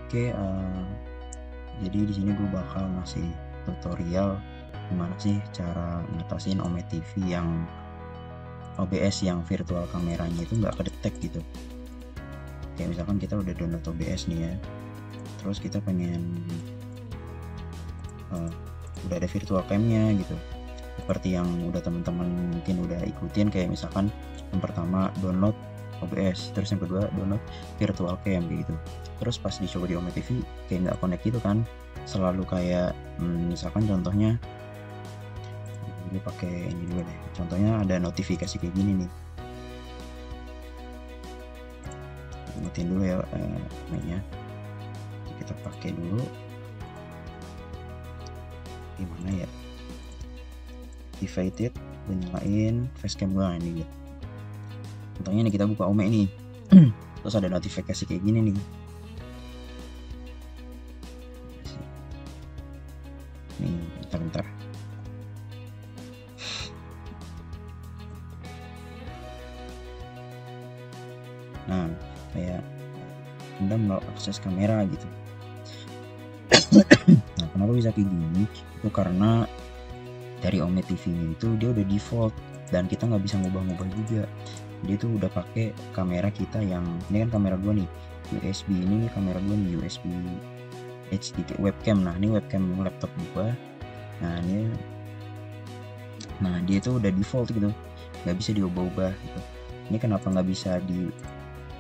Oke, jadi di sini gue bakal ngasih tutorial gimana sih cara ngatasin OME TV yang OBS yang virtual kameranya itu nggak kedetek gitu. Kayak misalkan kita udah download OBS nih ya, terus kita pengen udah ada virtual camnya gitu, seperti yang udah teman-teman mungkin udah ikutin, kayak misalkan yang pertama download OBS, terus yang kedua download virtual cam gitu. Terus pas dicoba di OME TV kayak nggak connect gitu kan, selalu kayak misalkan contohnya ini pakai ini dulu deh, contohnya ada notifikasi kayak gini nih, matiin dulu ya mainnya, kita pakai dulu gimana ya, divided, gue nyalain facecam gue ini gitu. Contohnya nih kita buka OME nih terus ada notifikasi kayak gini nih. Nih bentar nah kayak Anda mau akses kamera gitu. Nah kenapa bisa kayak gini, itu karena dari OME TV nya itu dia udah default dan kita nggak bisa ngubah-ngubah juga. Dia tuh udah pakai kamera kita yang ini kan kamera gua nih USB, ini nih kamera gua nih USB HD webcam. Nah ini webcam laptop gua. Nah dia tuh udah default gitu, nggak bisa diubah-ubah gitu. Ini kenapa nggak bisa di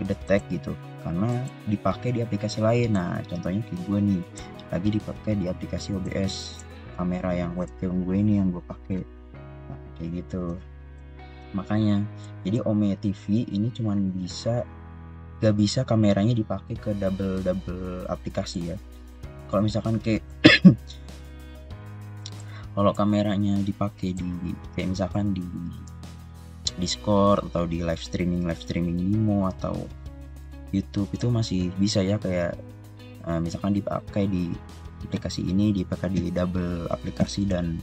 detect gitu, karena dipakai di aplikasi lain. Nah contohnya kayak gue nih lagi dipakai di aplikasi OBS kamera yang webcam gue ini yang gue pakai. Nah, kayak gitu. Makanya jadi OME TV ini cuman gak bisa kameranya dipakai ke double aplikasi ya. Kalau misalkan kayak kalau kameranya dipakai di kayak misalkan di Discord atau di live streaming Mimo atau YouTube itu masih bisa ya, kayak misalkan dipakai di aplikasi ini, dipakai di double aplikasi dan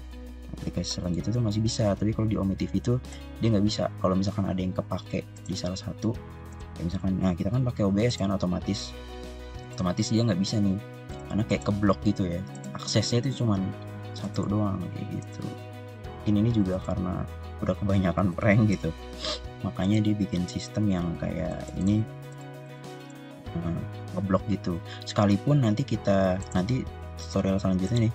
aplikasi selanjutnya itu masih bisa. Tapi kalau di OME TV itu dia nggak bisa. Kalau misalkan ada yang kepake di salah satu, kayak misalkan kita kan pakai OBS kan, otomatis dia nggak bisa nih, karena kayak keblok gitu ya, aksesnya itu cuman satu doang kayak gitu. Ini juga karena udah kebanyakan prank gitu, makanya dia bikin sistem yang kayak ini ngeblok gitu. Sekalipun nanti tutorial selanjutnya nih,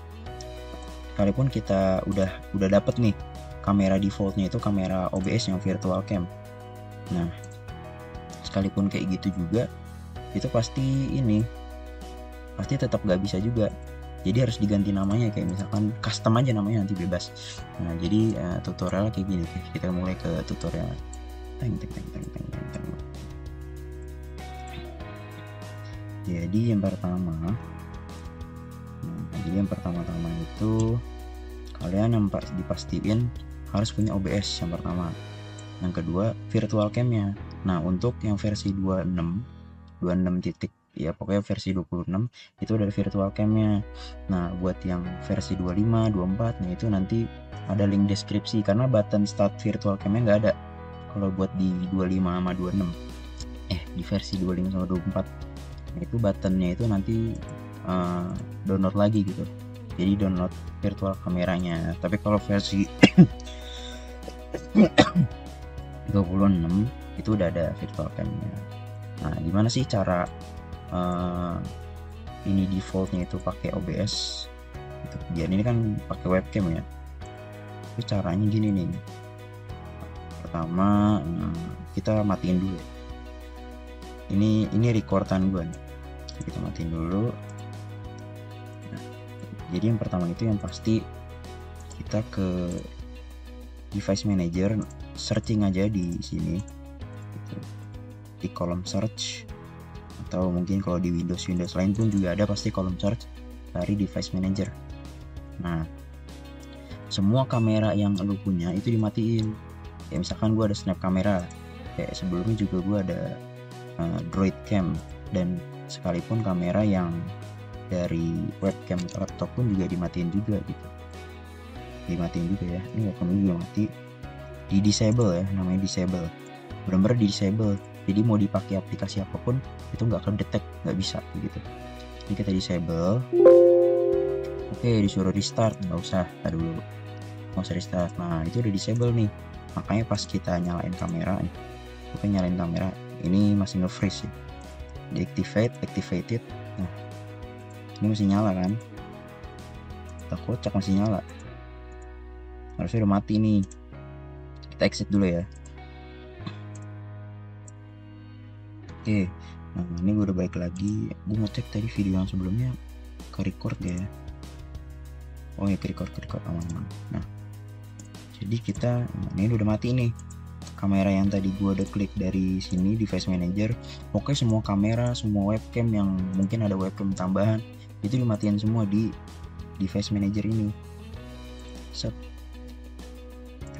sekalipun kita udah dapet nih kamera defaultnya itu kamera OBS yang virtual cam, nah sekalipun kayak gitu juga itu pasti tetap gak bisa juga. Jadi harus diganti namanya, kayak misalkan custom aja namanya, nanti bebas. Nah jadi tutorial kayak gini, kita mulai ke tutorial. Jadi yang pertama itu kalian yang dipastiin harus punya OBS yang pertama. Yang kedua virtual camnya. Nah untuk yang versi 26 titik ya, pokoknya versi 26 itu dari virtual camnya. Nah buat yang versi 25 24 nah itu nanti ada link deskripsi, karena button start virtual camnya nggak ada kalau buat di 25 sama 26, di versi 25 sama 24. Nah itu buttonnya itu nanti download lagi gitu, jadi download virtual kameranya. Tapi kalau versi 26 itu udah ada virtual camnya. Nah gimana sih cara ini defaultnya itu pakai OBS gitu. Biar ini kan pakai webcam ya, itu caranya gini nih. Pertama kita matiin dulu ya. Ini recordan gue nih, kita matiin dulu. Nah, jadi yang pertama itu yang pasti kita ke device manager, searching aja di sini gitu, di kolom search, atau mungkin kalau di Windows lain pun juga ada pasti kolom search dari device manager. Nah semua kamera yang lu punya itu dimatiin. Kayak misalkan gue ada snap kamera, kayak sebelumnya juga gue ada Droid Cam, dan sekalipun kamera yang dari webcam laptop pun juga dimatiin juga gitu, ya. Ini webcam juga mati, di disable ya, namanya disable, benar-benar di disable. Jadi mau dipakai aplikasi apapun itu nggak kedetek, nggak bisa gitu. Ini kita disable. Oke, disuruh restart, nggak usah, dulu nggak usah restart. Nah itu udah disable nih, makanya pas kita nyalain kamera nih, kita nyalain kamera ini masih nge-freeze ya, deactivate, activated. Nah ini masih nyala kan, tak kocak masih nyala, harusnya udah mati nih. Kita exit dulu ya. Oke, nah ini gue udah balik lagi. Gue mau cek tadi video yang sebelumnya ke record gak ya. Oh ya, ke record aman-aman. Nah jadi kita, ini udah mati nih kamera yang tadi gue udah klik dari sini device manager. Pokoknya semua kamera, semua webcam yang mungkin ada webcam tambahan itu dimatiin semua di device manager ini. Set.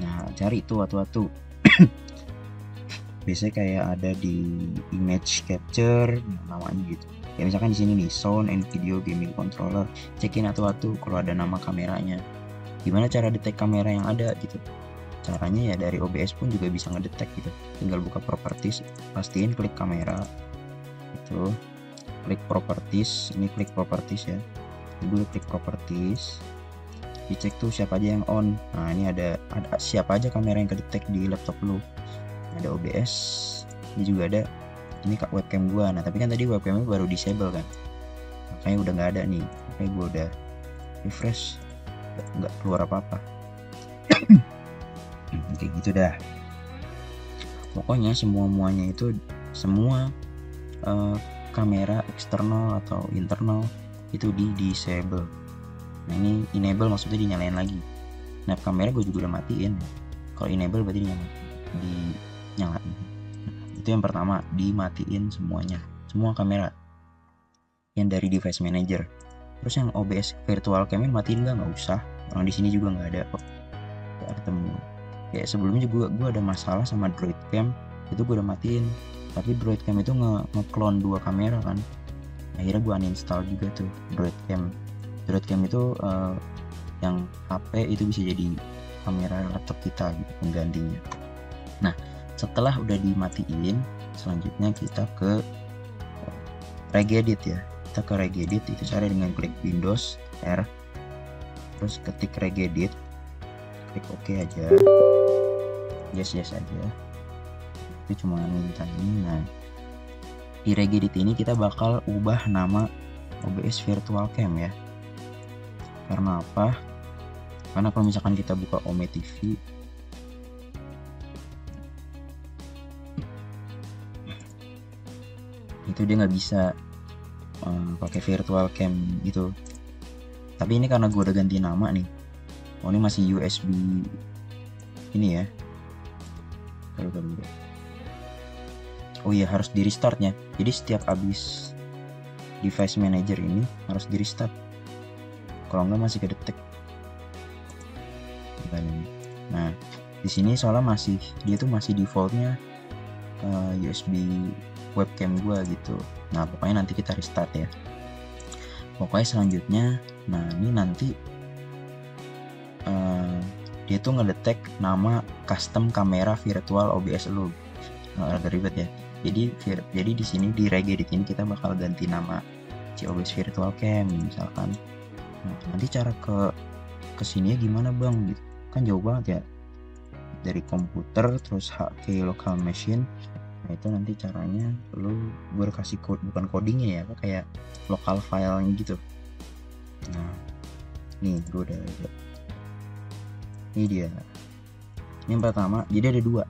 Nah cari tuh waktu-waktu biasanya kayak ada di image capture namanya gitu ya, misalkan di sini nih sound and video gaming controller, cekin atau kalau ada nama kameranya. Gimana cara detect kamera yang ada gitu, caranya ya dari OBS pun juga bisa ngedetect gitu, tinggal buka properties, pastiin klik kamera itu, klik properties, ini klik properties ya, gue klik properties, dicek tuh siapa aja yang on. Nah ini ada siapa aja kamera yang kedetek di laptop lu, ada OBS, ini juga ada, ini webcam gua. Nah tapi kan tadi webcamnya baru disable kan, makanya udah nggak ada nih, makanya gua udah refresh nggak keluar apa-apa. Kayak gitu dah, pokoknya semuanya itu semua kamera eksternal atau internal itu di disable. Nah ini enable maksudnya dinyalain lagi. Nah kamera gue juga udah matiin, kalau enable berarti dinyalain. Nah, itu yang pertama, dimatiin semuanya, semua kamera yang dari device manager. Terus yang OBS virtual cam matiin nggak usah, orang di sini juga nggak ada kok, nggak ketemu. Kayak sebelumnya juga gue ada masalah sama Droid Cam, itu gue udah matiin, tapi Droid Cam itu nge-clone 2 kamera kan, akhirnya gue uninstall juga tuh Droid Cam. Droid Cam itu yang HP itu bisa jadi kamera laptop kita gitu, penggantinya. Nah setelah udah dimatiin, selanjutnya kita ke regedit ya. Kita ke regedit itu cara dengan klik Windows R, terus ketik regedit, klik OK aja, yes aja, itu cuma minta ini. Nah di regedit ini kita bakal ubah nama OBS virtual cam ya. Karena apa? Karena kalau misalkan kita buka Ome TV, itu dia nggak bisa pakai virtual cam gitu. Tapi ini karena gue udah ganti nama nih, oh ini masih USB ini ya. Oh iya, harus di restartnya. Jadi setiap habis device manager ini harus di restart, kalau nggak masih kedetek. Nah di sini soalnya dia tuh masih defaultnya USB webcam gua gitu. Nah pokoknya nanti kita restart ya. Pokoknya selanjutnya, nah ini nanti dia tuh ngedetek nama custom kamera virtual OBS lu. Agak ribet ya. Jadi di sini di regedit ini kita bakal ganti nama si OBS virtual cam misalkan. Nah, nanti cara ke sini gimana bang? Gitu. Kan jauh banget ya. Dari komputer terus HK local machine. Nah itu nanti caranya gue kasih bukan codingnya ya, kayak local file gitu. Nah nih gue udah ini dia. Ini yang pertama, jadi ada 2.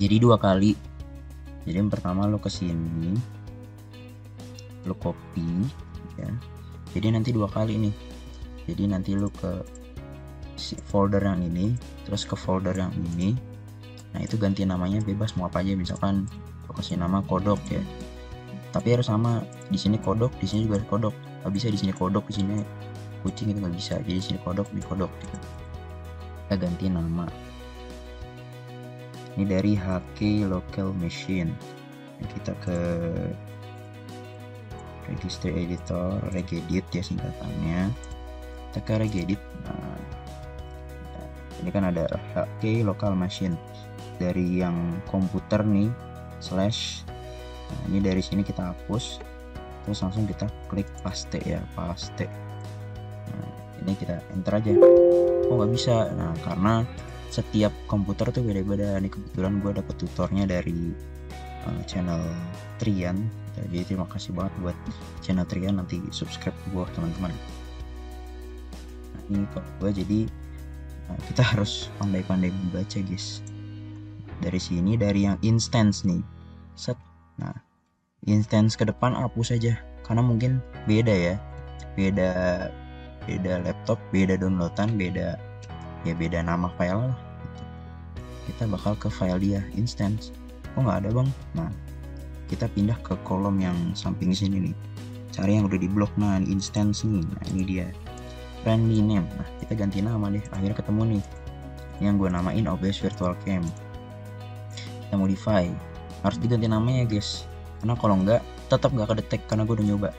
Jadi 2 kali. Jadi yang pertama lo kesini, lo copy ya. Jadi nanti 2 kali nih. Jadi nanti lo ke folder yang ini, terus ke folder yang ini. Nah itu ganti namanya bebas, mau apa aja, misalkan lo kasih nama kodok ya. Tapi harus sama, di sini kodok, di sini juga kodok. Gak bisa di sini kodok, di sini kucing, itu nggak bisa. Jadi sini kodok, di kodok gitu. Kita ganti nama. Ini dari HK local machine. Kita ke register editor, regedit ya singkatannya. Kita ke regedit. Nah, ini kan ada HK local machine dari yang komputer nih / Nah, ini dari sini kita hapus, terus langsung kita klik paste ya, paste. Nah, ini kita enter aja. Oh nggak bisa, nah karena setiap komputer tuh beda-beda. Ini kebetulan gue dapet tutornya dari channel Trian. Jadi terima kasih banget buat channel Trian, nanti subscribe gue teman-teman. Nah, ini kok gue jadi kita harus pandai-pandai membaca guys. Dari sini, dari yang instance nih, set. Nah instance ke depan hapus saja karena mungkin beda ya, beda laptop, beda downloadan, beda nama file lah gitu. Kita bakal ke file dia instance. Oh nggak ada bang. Nah kita pindah ke kolom yang samping sini nih, cari yang udah di blok. Nah ini instance nih, nah ini dia friendly name. Nah kita ganti nama deh, akhirnya ketemu nih yang gue namain OBS Virtual Cam. Kita modify, harus diganti namanya guys, karena kalau enggak tetap nggak kedetek karena gue udah nyoba.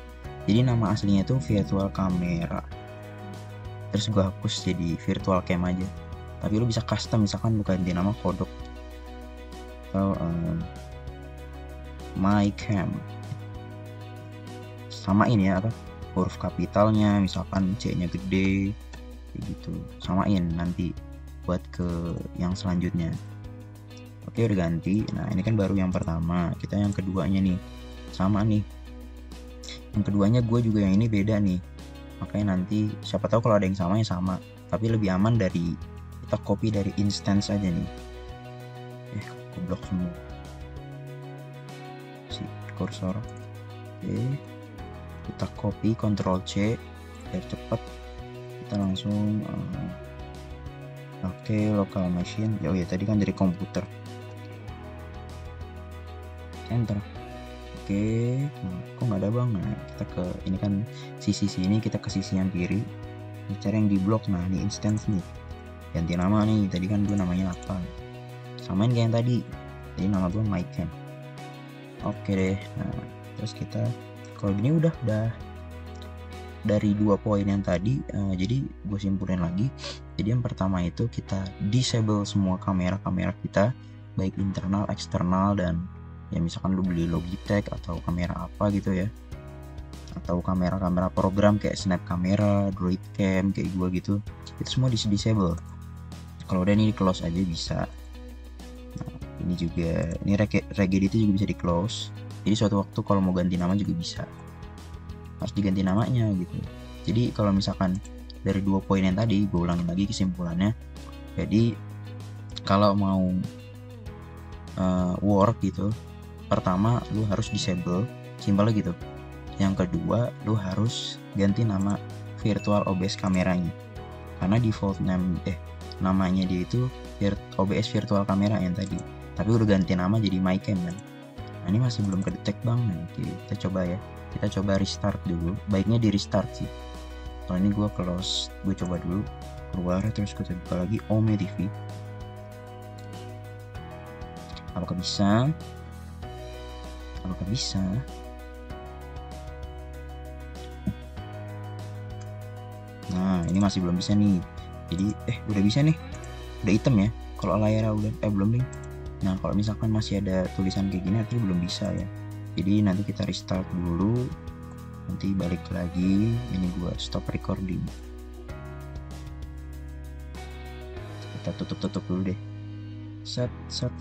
Jadi nama aslinya itu virtual camera, terus gue hapus jadi virtual cam aja. Tapi lu bisa custom, misalkan lu ganti nama kodok atau my cam, samain ya apa huruf kapitalnya, misalkan C nya gede gitu, samain nanti buat ke yang selanjutnya. Oke udah ganti. Nah ini kan baru yang pertama, kita yang keduanya nih sama nih. Yang keduanya gue juga yang ini beda nih, makanya nanti siapa tahu kalau ada yang sama ya sama, tapi lebih aman dari kita copy dari instance aja nih. Goblok semua si kursor. Oke kita copy, Ctrl C biar cepet. Kita langsung pakai local machine. Oh ya tadi kan dari komputer, enter. Oke, nah, kok nggak ada bang? Nah kita ke ini kan sisi sini, kita ke sisi yang kiri, cari yang di blok. Nah ini instance nih, ganti nama nih. Tadi kan gue namanya apa, samain kayak yang tadi, jadi nama gue mycam. Oke deh. Nah terus kita kalau gini udah dari 2 poin yang tadi. Jadi gue simpulin lagi. Jadi yang pertama itu kita disable semua kamera kita, baik internal, eksternal, dan ya misalkan lu beli Logitech atau kamera apa gitu ya, atau kamera program kayak Snap Camera, Droid Cam kayak gua gitu, itu semua disable. Kalau udah ini di close aja bisa. Nah, ini juga, ini Regedit juga bisa di close. Jadi suatu waktu kalau mau ganti nama juga bisa, harus diganti namanya gitu. Jadi kalau misalkan dari 2 poin yang tadi, gue ulangin lagi kesimpulannya. Jadi kalau mau work gitu, pertama lu harus disable, simpel gitu. Yang kedua lu harus ganti nama virtual OBS kameranya, karena default namanya dia itu OBS virtual kamera yang tadi, tapi udah ganti nama jadi mycam kan. Nah ini masih belum kedetek bang. Nanti kita coba ya, kita coba restart dulu, baiknya di restart sih. Kalau ini gue close, gue coba dulu keluar, terus kita buka lagi Ome TV. Apakah bisa? Nah ini masih belum bisa nih. Jadi udah bisa nih, udah hitam ya kalau layarnya udah belum nih. Nah kalau misalkan masih ada tulisan kayak gini artinya belum bisa ya. Jadi nanti kita restart dulu, nanti balik lagi. Ini gua stop recording, kita tutup dulu deh. Set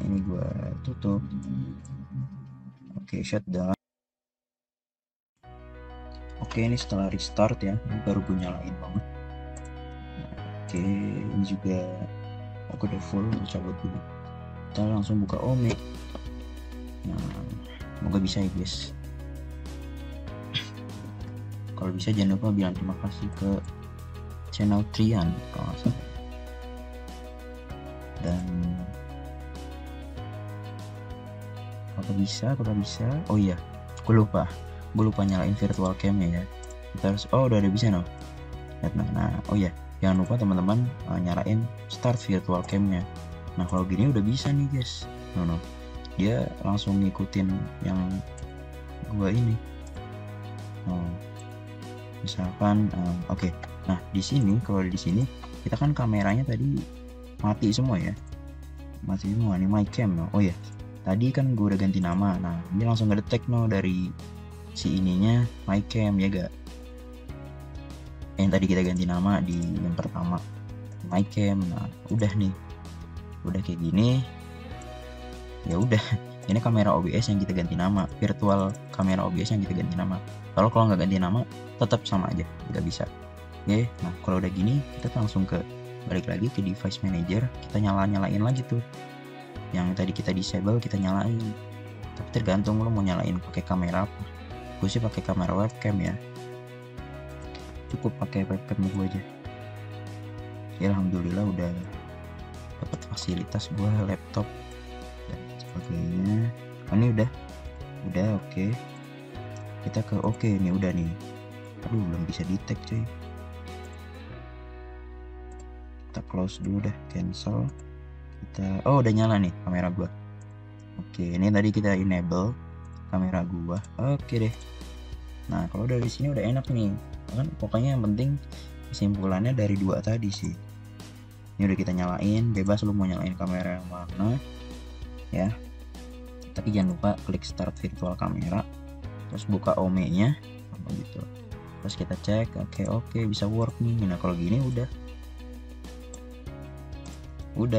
ini gua tutup. Oke, shutdown. Oke, ini setelah restart ya, ini baru gue nyalain banget. Oke, ini juga aku udah full, cabut dulu. Kita langsung buka Ome. Nah, semoga bisa ya guys. Kalau bisa jangan lupa bilang terima kasih ke channel Trian kalau nggak salah. Dan kalau bisa, oh iya, gue lupa nyalain virtual cam-nya ya. Kita harus, udah ada bisa no. Nah, oh iya, jangan lupa teman-teman nyalain start virtual cam-nya. Nah kalau gini udah bisa nih guys. No, dia langsung ngikutin yang gua ini. Misalkan, oke. Nah di sini, kalau di sini kita kan kameranya tadi mati semua ya, mati semua nih mycam. Oh ya, tadi kan gue udah ganti nama. Nah ini langsung ngedetek dari si ininya MyCam ya gak, yang tadi kita ganti nama di yang pertama MyCam. Nah udah nih, udah kayak gini ya udah. Ini kamera OBS yang kita ganti nama, virtual kamera OBS yang kita ganti nama. Kalau nggak ganti nama tetap sama aja, nggak bisa. Oke, nah kalau udah gini kita langsung balik lagi ke device manager, kita nyalain lagi tuh yang tadi kita disable, kita nyalain. Tapi tergantung lo mau nyalain pakai kamera apa. Gue sih pakai kamera webcam ya, cukup pakai webcam gue aja ya. Alhamdulillah udah dapat fasilitas gue, laptop dan sebagainya. Ini udah oke. Kita ke oke nih, udah nih. Aduh belum bisa detect cuy. Kita close dulu dah, cancel. Kita udah nyala nih kamera gua. Oke, ini tadi kita enable kamera gua. Oke deh. Nah kalau dari sini udah enak nih kan, pokoknya yang penting kesimpulannya dari dua tadi sih. Ini udah kita nyalain, bebas lu mau nyalain kamera yang mana ya, tapi jangan lupa klik start virtual kamera, terus buka OME nya gitu, terus kita cek oke bisa work nih. Nah kalau gini udah.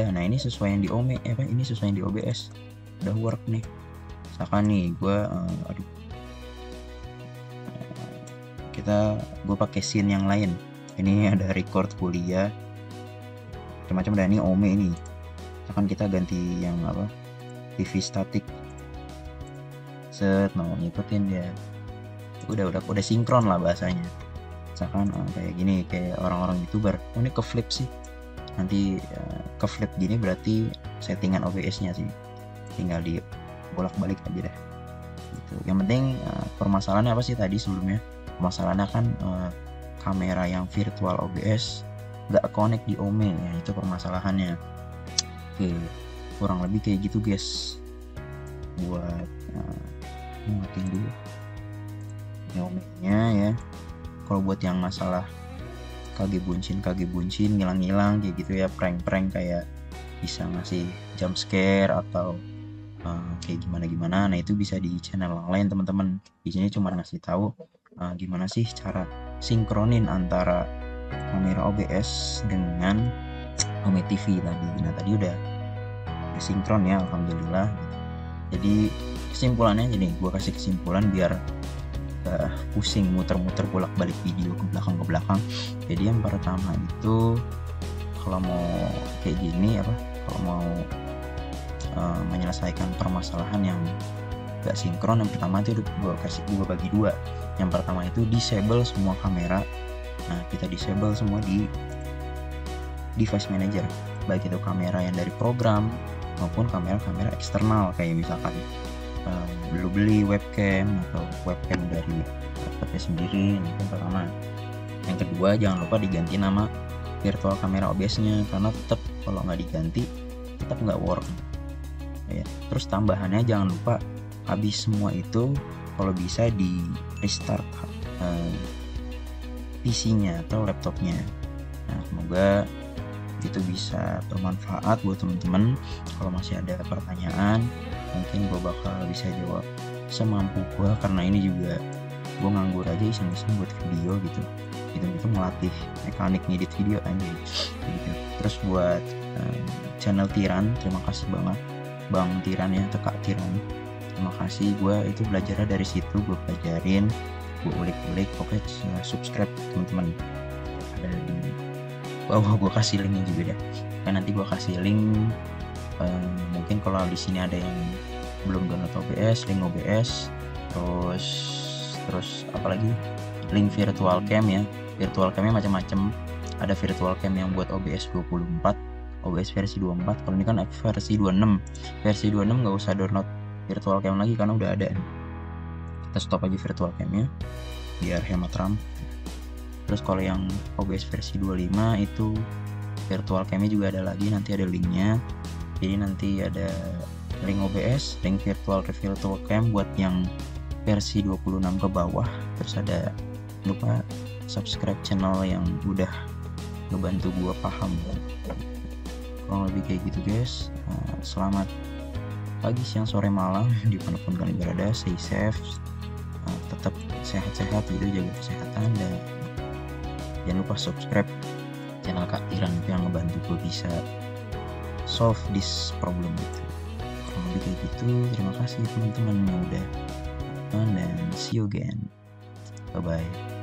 Nah ini sesuai yang di OME ini sesuai yang di OBS, udah work nih. Misalkan nih gue gue pakai scene yang lain, ini ada record kuliah macam-macam. Dan ini OME ini, misalkan kita ganti yang TV statik, mau ngikutin dia, udah sinkron lah bahasanya. Misalkan kayak gini, kayak orang-orang YouTuber, ini ke flip sih, nanti ke flip gini berarti settingan OBS-nya sih, tinggal di bolak-balik aja dah gitu. Yang penting permasalahannya apa sih tadi sebelumnya? Permasalahannya kan kamera yang virtual OBS nggak connect di OME ya, itu permasalahannya. Oke, kurang lebih kayak gitu guys. Buat matiin dulu OME-nya ya. Kalau buat yang masalah kage buncin ngilang kayak gitu ya, prank kayak bisa ngasih jump scare atau kayak gimana, nah itu bisa di channel lain teman-teman. Di sini cuma ngasih tahu gimana sih cara sinkronin antara kamera OBS dengan OME TV tadi. Nah tadi udah sinkron ya, alhamdulillah. Jadi kesimpulannya gini, gue kasih kesimpulan biar pusing muter-muter bolak-balik video ke belakang. Jadi yang pertama itu, kalau mau kayak gini kalau mau menyelesaikan permasalahan yang gak sinkron, yang pertama itu gue bagi dua. Yang pertama itu disable semua kamera. Nah kita disable semua di device manager, baik itu kamera yang dari program maupun kamera eksternal, kayak misalkan lu beli webcam atau webcam dari laptopnya sendiri. Itu yang pertama. Yang kedua, jangan lupa diganti nama virtual kamera OBS-nya, karena tetap kalau nggak diganti tetap nggak work ya. Terus tambahannya jangan lupa habis semua itu kalau bisa di restart PC-nya atau laptopnya. Nah semoga itu bisa bermanfaat buat teman-teman. Kalau masih ada pertanyaan mungkin gue bakal bisa jawab semampu gue, karena ini juga gue nganggur aja iseng-iseng buat video gitu melatih mekanik ngedit video aja gitu. Terus buat channel Tiran, terima kasih banget Bang Tiran ya, atau Kak Tiran, terima kasih. Gue itu belajarnya dari situ, gue pelajarin, gue ulik-ulik. Pokoknya subscribe teman-teman, ada di bawah gue kasih linknya juga deh. Kan nanti gue kasih link, mungkin kalau di sini ada yang belum download OBS, link OBS, terus apalagi link virtual cam ya. Virtual camnya macam-macam, ada virtual cam yang buat OBS 24, OBS versi 24. Kalau ini kan versi 26. Versi 26 nggak usah download virtual cam lagi karena udah ada. Kita stop aja virtual camnya biar hemat RAM. Terus kalau yang OBS versi 25 itu virtual camnya juga ada lagi, nanti ada linknya. Jadi nanti ada link OBS, link virtual cam buat yang versi 26 ke bawah. Terus ada, lupa subscribe channel yang udah ngebantu gua paham. Kurang lebih kayak gitu guys. Selamat pagi, siang, sore, malam, dimanapun kalian berada, stay safe, tetap sehat-sehat gitu, jaga kesehatan, dan jangan lupa subscribe channel Kak Tiran itu yang ngebantu gue bisa solve this problem gitu. Kurang lebih kayak gitu. Terima kasih teman-teman yang udah nonton, dan see you again. Bye bye.